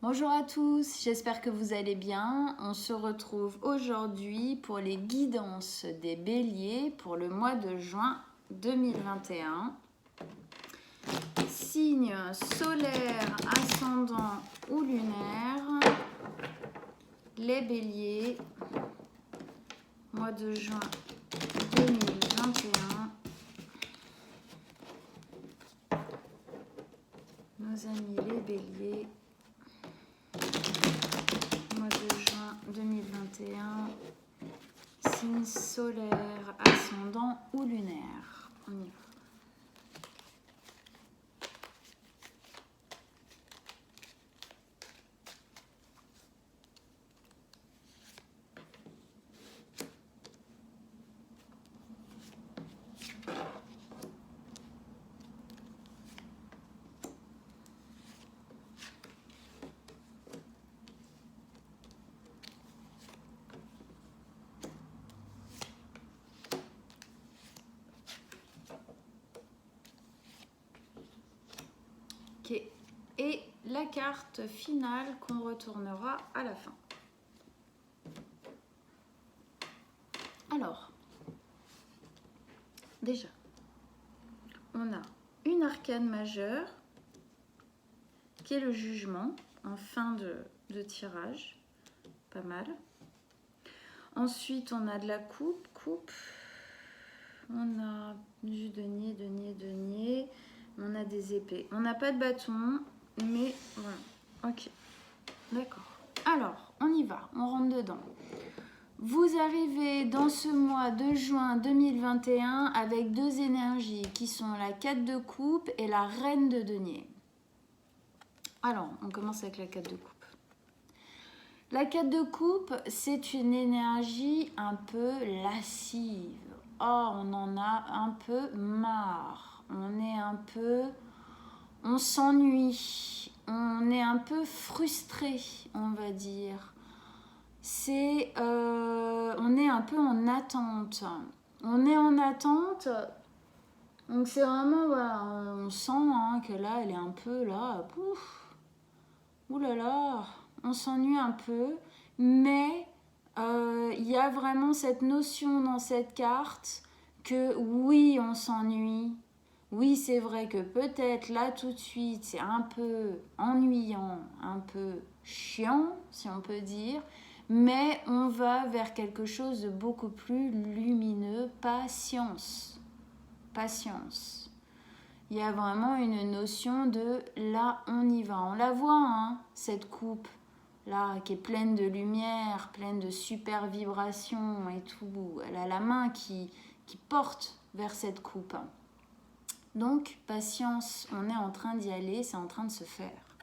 Bonjour à tous, j'espère que vous allez bien. On se retrouve aujourd'hui pour les guidances des béliers pour le mois de juin 2021. Signe solaire, ascendant ou lunaire, les béliers, mois de juin 2021. Nos amis les béliers. Mois de juin 2021, signe solaire, ascendant ou lunaire. On y va. Ok. Et la carte finale qu'on retournera à la fin. Alors, déjà, on a une arcane majeure qui est le jugement en fin de tirage, pas mal. Ensuite, on a de la coupe, on a du denier, on a des épées. On n'a pas de bâton, mais voilà. Ok, d'accord. Alors, on y va, on rentre dedans. Vous arrivez dans ce mois de juin 2021 avec deux énergies qui sont la 4 de coupe et la reine de denier. Alors, on commence avec la 4 de coupe. La 4 de coupe, c'est une énergie un peu lascive. Oh, on en a un peu marre. On s'ennuie. On est un peu frustré, on va dire. On est un peu en attente. On est en attente. Donc c'est vraiment, voilà, on sent que là, elle est un peu là. Pouf, ouh là là, on s'ennuie un peu. Mais il y a vraiment cette notion dans cette carte que oui, on s'ennuie. Oui, c'est vrai que peut-être là tout de suite, c'est un peu ennuyant, un peu chiant, si on peut dire. Mais on va vers quelque chose de beaucoup plus lumineux. Patience. Patience. Il y a vraiment une notion de là, on y va. On la voit, cette coupe là, qui est pleine de lumière, pleine de super vibrations et tout. Elle a la main qui porte vers cette coupe. Donc, patience, on est en train d'y aller, c'est en train de se faire.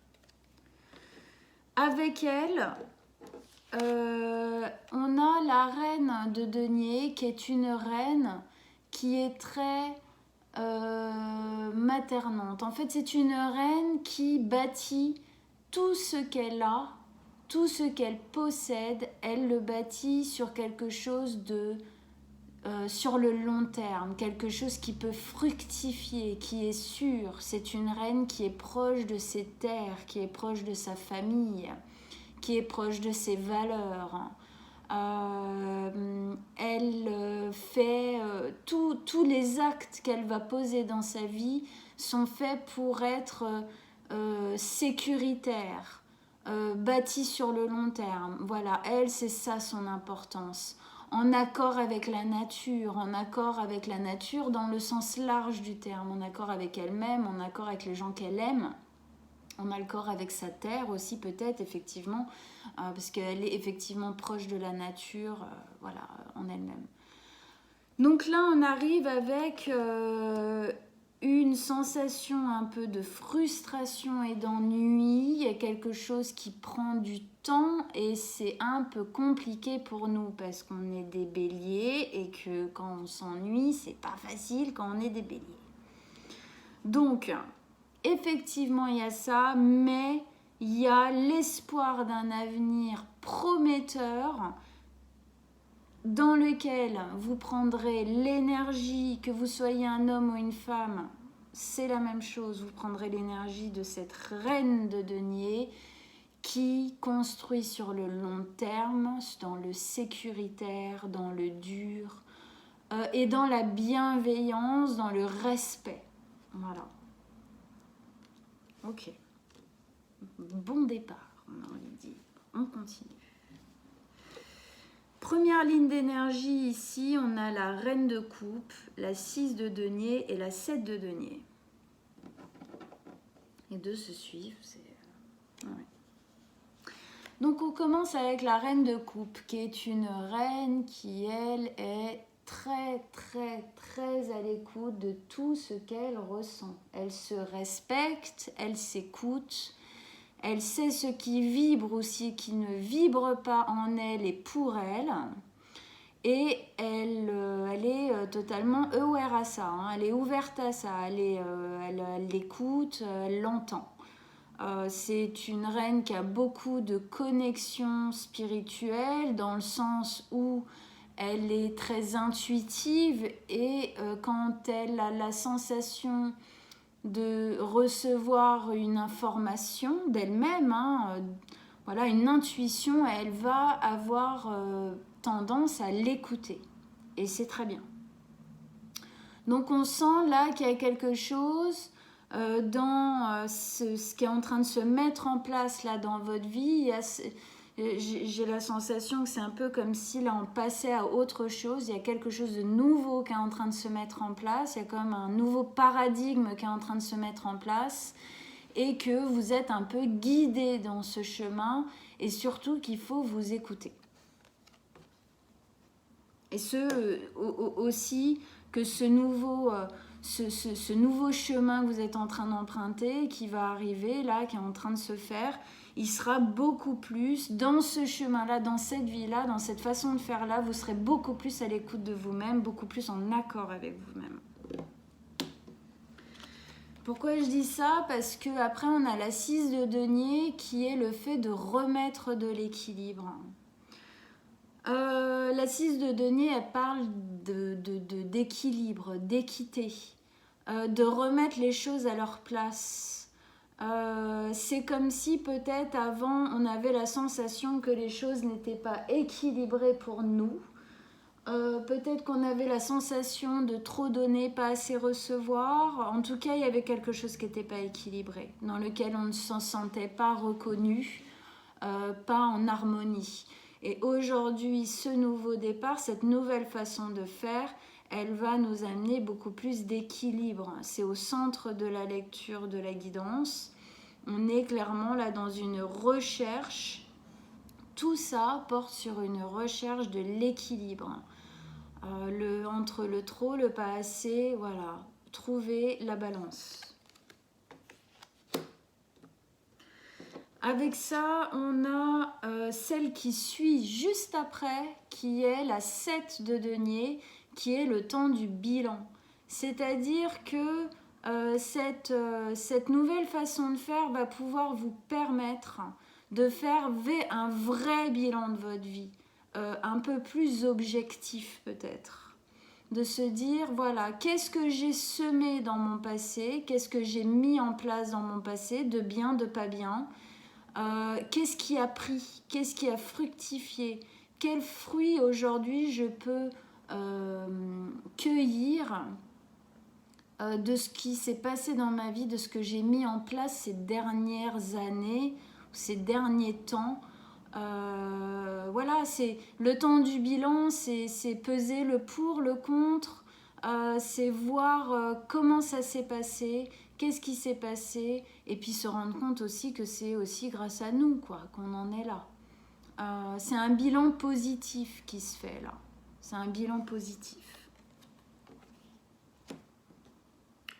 Avec elle, on a la reine de denier, qui est une reine qui est très maternante. En fait, c'est une reine qui bâtit tout ce qu'elle a, tout ce qu'elle possède, elle le bâtit sur quelque chose sur le long terme, quelque chose qui peut fructifier, qui est sûr. C'est une reine qui est proche de ses terres, qui est proche de sa famille, qui est proche de ses valeurs. Elle fait tous les actes qu'elle va poser dans sa vie sont faits pour être sécuritaires, bâtis sur le long terme. Voilà, elle, c'est ça son importance. En accord avec la nature dans le sens large du terme, en accord avec elle-même, en accord avec les gens qu'elle aime, en accord avec sa terre aussi peut-être, effectivement, parce qu'elle est effectivement proche de la nature, voilà, en elle-même. Donc là, on arrive avec une sensation un peu de frustration et d'ennui. Il y a quelque chose qui prend du temps et c'est un peu compliqué pour nous parce qu'on est des béliers et que quand on s'ennuie, c'est pas facile quand on est des béliers. Donc, effectivement, il y a ça, mais il y a l'espoir d'un avenir prometteur dans lequel vous prendrez l'énergie, que vous soyez un homme ou une femme, c'est la même chose, vous prendrez l'énergie de cette reine de denier qui construit sur le long terme, dans le sécuritaire, dans le dur, et dans la bienveillance, dans le respect. Voilà. Ok. Bon départ, on a envie de dire. On continue. Première ligne d'énergie ici, on a la reine de coupe, la 6 de denier et la 7 de denier. Les deux se suivent. Ouais. Donc on commence avec la reine de coupe, qui est une reine qui, elle, est très, très, très à l'écoute de tout ce qu'elle ressent. Elle se respecte, elle s'écoute, elle sait ce qui vibre aussi, qui ne vibre pas en elle et pour elle. Et elle est totalement aware à ça, hein. Elle est ouverte à ça, elle l'écoute, elle l'entend. C'est une reine qui a beaucoup de connexions spirituelles dans le sens où elle est très intuitive et quand elle a la sensation de recevoir une information d'elle-même, hein, voilà, une intuition, elle va avoir tendance à l'écouter. Et c'est très bien. Donc on sent là qu'il y a quelque chose dans ce qui est en train de se mettre en place là dans votre vie. J'ai la sensation que c'est un peu comme si là on passait à autre chose. Il y a quelque chose de nouveau qui est en train de se mettre en place. Il y a comme un nouveau paradigme qui est en train de se mettre en place et que vous êtes un peu guidé dans ce chemin et surtout qu'il faut vous écouter. Et aussi que ce nouveau chemin que vous êtes en train d'emprunter, qui va arriver là, qui est en train de se faire, il sera beaucoup plus dans ce chemin-là, dans cette vie-là, dans cette façon de faire-là, vous serez beaucoup plus à l'écoute de vous-même, beaucoup plus en accord avec vous-même. Pourquoi je dis ça? Parce qu'après, on a la 6 de denier qui est le fait de remettre de l'équilibre. La 6 de denier, elle parle d'équilibre, d'équité, de remettre les choses à leur place. C'est comme si peut-être avant, on avait la sensation que les choses n'étaient pas équilibrées pour nous. Peut-être qu'on avait la sensation de trop donner, pas assez recevoir. En tout cas, il y avait quelque chose qui n'était pas équilibré, dans lequel on ne s'en sentait pas reconnu, pas en harmonie. Et aujourd'hui, ce nouveau départ, cette nouvelle façon de faire, elle va nous amener beaucoup plus d'équilibre. C'est au centre de la lecture de la guidance. On est clairement là dans une recherche. Tout ça porte sur une recherche de l'équilibre. Entre le trop, le pas assez, voilà, trouver la balance. Avec ça, on a celle qui suit juste après, qui est la 7 de denier, qui est le temps du bilan. C'est-à-dire que cette nouvelle façon de faire va pouvoir vous permettre de faire un vrai bilan de votre vie. Un peu plus objectif peut-être, de se dire voilà, qu'est-ce que j'ai semé dans mon passé, qu'est-ce que j'ai mis en place dans mon passé, de bien, de pas bien, qu'est-ce qui a pris, qu'est-ce qui a fructifié, quels fruits aujourd'hui je peux cueillir de ce qui s'est passé dans ma vie, de ce que j'ai mis en place ces dernières années, ces derniers temps. Voilà, c'est le temps du bilan, c'est peser le pour, le contre, c'est voir comment ça s'est passé, qu'est-ce qui s'est passé, et puis se rendre compte aussi que c'est aussi grâce à nous quoi, qu'on en est là. C'est un bilan positif qui se fait là, c'est un bilan positif.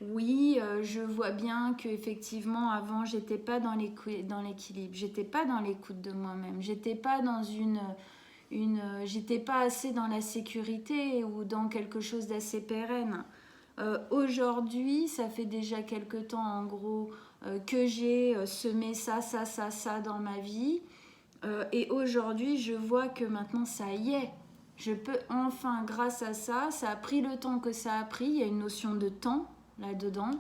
Oui, je vois bien qu'effectivement, avant, j'étais pas dans l'équilibre, j'étais pas dans l'écoute de moi-même, j'étais pas dans j'étais pas assez dans la sécurité ou dans quelque chose d'assez pérenne. Aujourd'hui, ça fait déjà quelque temps, en gros, que j'ai semé ça dans ma vie. Et aujourd'hui, je vois que maintenant, ça y est. Je peux enfin, grâce à ça, ça a pris le temps que ça a pris, il y a une notion de temps là-dedans.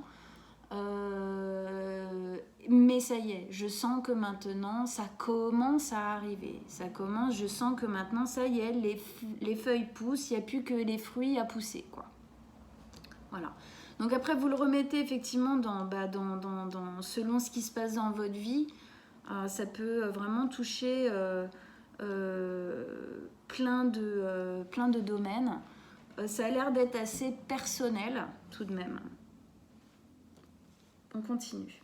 Mais ça y est, je sens que maintenant, ça commence à arriver. Je sens que maintenant, ça y est, les feuilles poussent, il n'y a plus que les fruits à pousser, quoi. Voilà. Donc après, vous le remettez effectivement selon ce qui se passe dans votre vie. Ça peut vraiment toucher plein de domaines. Ça a l'air d'être assez personnel, tout de même. On continue.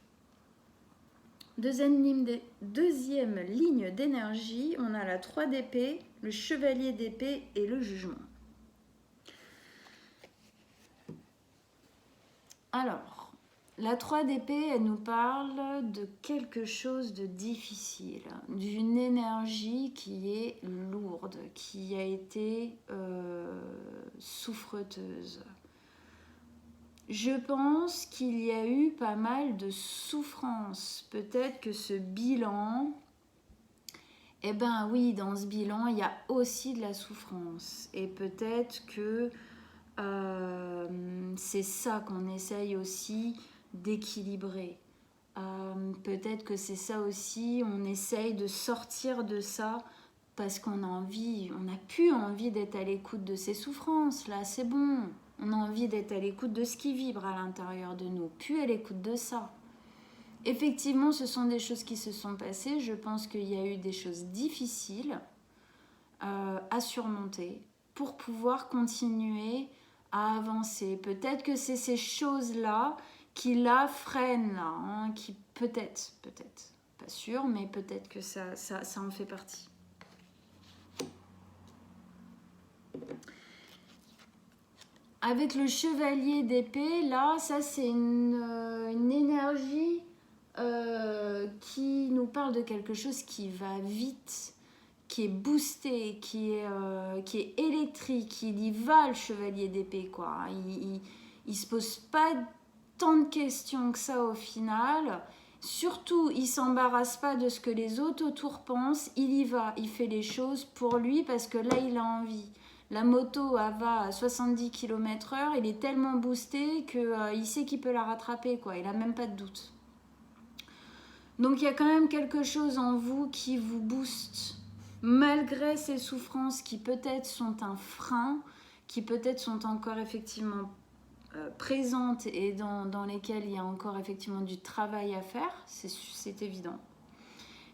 Deuxième ligne d'énergie, on a la 3 d'épée, le chevalier d'épée et le jugement. Alors, la 3 d'épée, elle nous parle de quelque chose de difficile, d'une énergie qui est lourde, qui a été souffreteuse. Je pense qu'il y a eu pas mal de souffrance. Peut-être que ce bilan, eh ben oui, dans ce bilan, il y a aussi de la souffrance. Et peut-être que c'est ça qu'on essaye aussi d'équilibrer. Peut-être que c'est ça aussi, on essaye de sortir de ça parce qu'on a envie, on n'a plus envie d'être à l'écoute de ces souffrances. Là, c'est bon. On a envie d'être à l'écoute de ce qui vibre à l'intérieur de nous, plus à l'écoute de ça. Effectivement, ce sont des choses qui se sont passées. Je pense qu'il y a eu des choses difficiles à surmonter pour pouvoir continuer à avancer. Peut-être que c'est ces choses-là qui la freinent, là, hein, qui peut-être, pas sûr, mais peut-être que ça en fait partie. Avec le chevalier d'épée, là, ça c'est une énergie qui nous parle de quelque chose qui va vite, qui est boosté, qui est électrique. Il y va, le chevalier d'épée, quoi. Il se pose pas tant de questions que ça au final. Surtout, il s'embarrasse pas de ce que les autres autour pensent. Il y va, il fait les choses pour lui parce que là, il a envie. La moto, elle va à 70 km/h, il est tellement boosté qu'il sait qu'il peut la rattraper, quoi. Il n'a même pas de doute. Donc il y a quand même quelque chose en vous qui vous booste, malgré ces souffrances qui peut-être sont un frein, qui peut-être sont encore effectivement présentes et dans lesquelles il y a encore effectivement du travail à faire, c'est évident.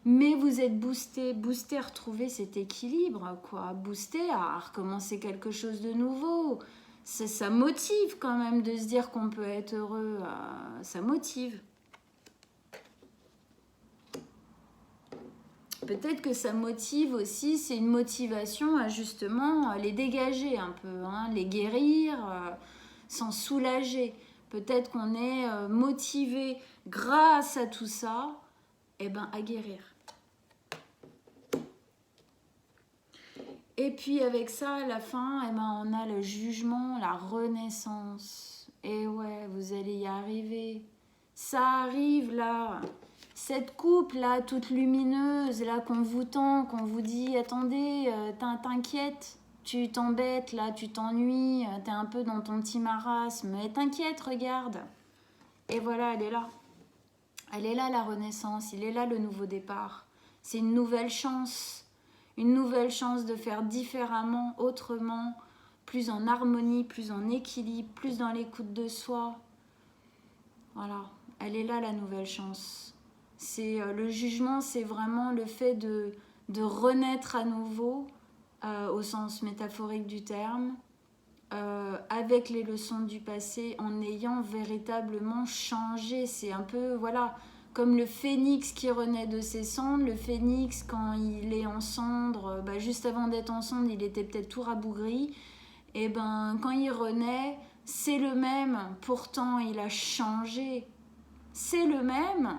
Mais vous êtes boosté à retrouver cet équilibre, quoi. Boosté à recommencer quelque chose de nouveau. Ça motive quand même de se dire qu'on peut être heureux. Ça motive. Peut-être que ça motive aussi, c'est une motivation à justement les dégager un peu, hein, les guérir, s'en soulager. Peut-être qu'on est motivé grâce à tout ça, à guérir. Et puis avec ça, à la fin, on a le jugement, la renaissance. Et ouais, vous allez y arriver. Ça arrive là. Cette coupe là, toute lumineuse, là qu'on vous tend, qu'on vous dit, attendez, t'inquiète, tu t'embêtes là, tu t'ennuies, t'es un peu dans ton petit marasme. Mais t'inquiète, regarde. Et voilà, elle est là. Elle est là la renaissance, il est là le nouveau départ. C'est une nouvelle chance. Une nouvelle chance de faire différemment, autrement, plus en harmonie, plus en équilibre, plus dans l'écoute de soi. Voilà, elle est là la nouvelle chance. Le jugement, c'est vraiment le fait de renaître à nouveau, au sens métaphorique du terme, avec les leçons du passé, en ayant véritablement changé. C'est un peu, voilà, comme le phénix qui renaît de ses cendres. Le phénix, quand il est en cendres, juste avant d'être en cendres, il était peut-être tout rabougri. Et quand il renaît, c'est le même. Pourtant, il a changé. C'est le même.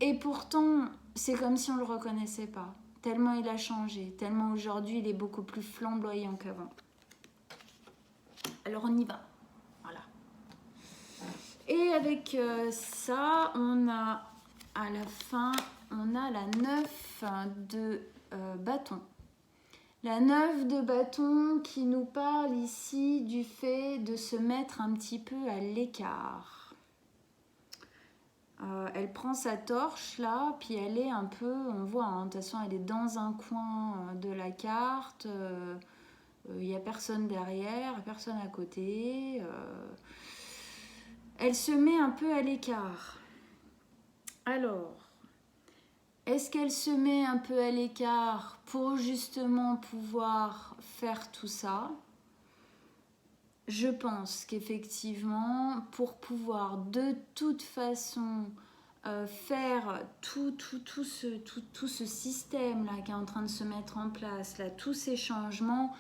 Et pourtant, c'est comme si on ne le reconnaissait pas. Tellement il a changé. Tellement aujourd'hui, il est beaucoup plus flamboyant qu'avant. Alors, on y va. Et avec ça, on a à la fin, on a la 9 de bâton. La 9 de bâton qui nous parle ici du fait de se mettre un petit peu à l'écart. Elle prend sa torche là, puis elle est un peu, on voit, hein, de toute façon elle est dans un coin de la carte, il n'y a personne derrière, personne à côté, elle se met un peu à l'écart. Alors, est-ce qu'elle se met un peu à l'écart pour justement pouvoir faire tout ça? Je pense qu'effectivement, pour pouvoir de toute façon faire tout ce système-là qui est en train de se mettre en place, là, tous ces changements,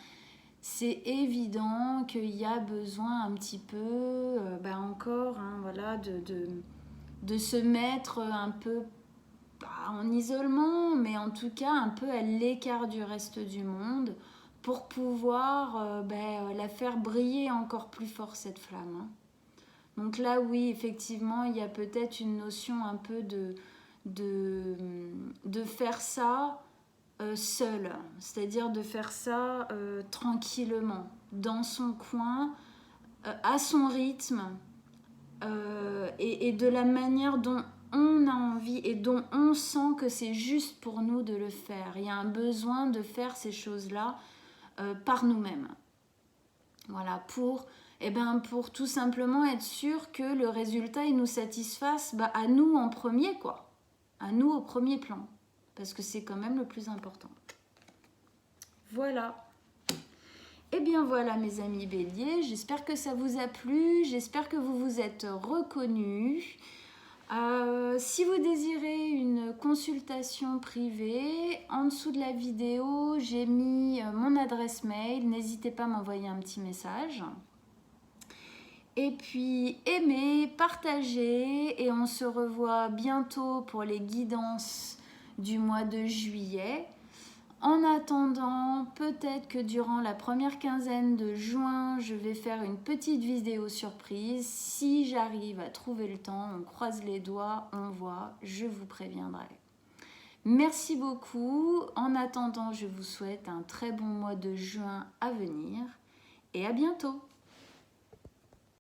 c'est évident qu'il y a besoin un petit peu, encore, hein, voilà, de se mettre un peu, pas en isolement, mais en tout cas un peu à l'écart du reste du monde pour pouvoir la faire briller encore plus fort, cette flamme, hein. Donc là, oui, effectivement, il y a peut-être une notion un peu de faire ça seul, c'est-à-dire de faire ça tranquillement, dans son coin, à son rythme, et de la manière dont on a envie et dont on sent que c'est juste pour nous de le faire. Il y a un besoin de faire ces choses-là par nous-mêmes. Voilà, pour tout simplement être sûr que le résultat il nous satisfasse à nous en premier, quoi. À nous au premier plan. Parce que c'est quand même le plus important. Voilà. Et bien voilà mes amis béliers, j'espère que ça vous a plu, j'espère que vous vous êtes reconnus. Si vous désirez une consultation privée, en dessous de la vidéo, j'ai mis mon adresse mail. N'hésitez pas à m'envoyer un petit message. Et puis, aimez, partagez, et on se revoit bientôt pour les guidances du mois de juillet. En attendant, peut-être que durant la première quinzaine de juin, je vais faire une petite vidéo surprise. Si j'arrive à trouver le temps, on croise les doigts, on voit, je vous préviendrai. Merci beaucoup. En attendant, je vous souhaite un très bon mois de juin à venir et à bientôt.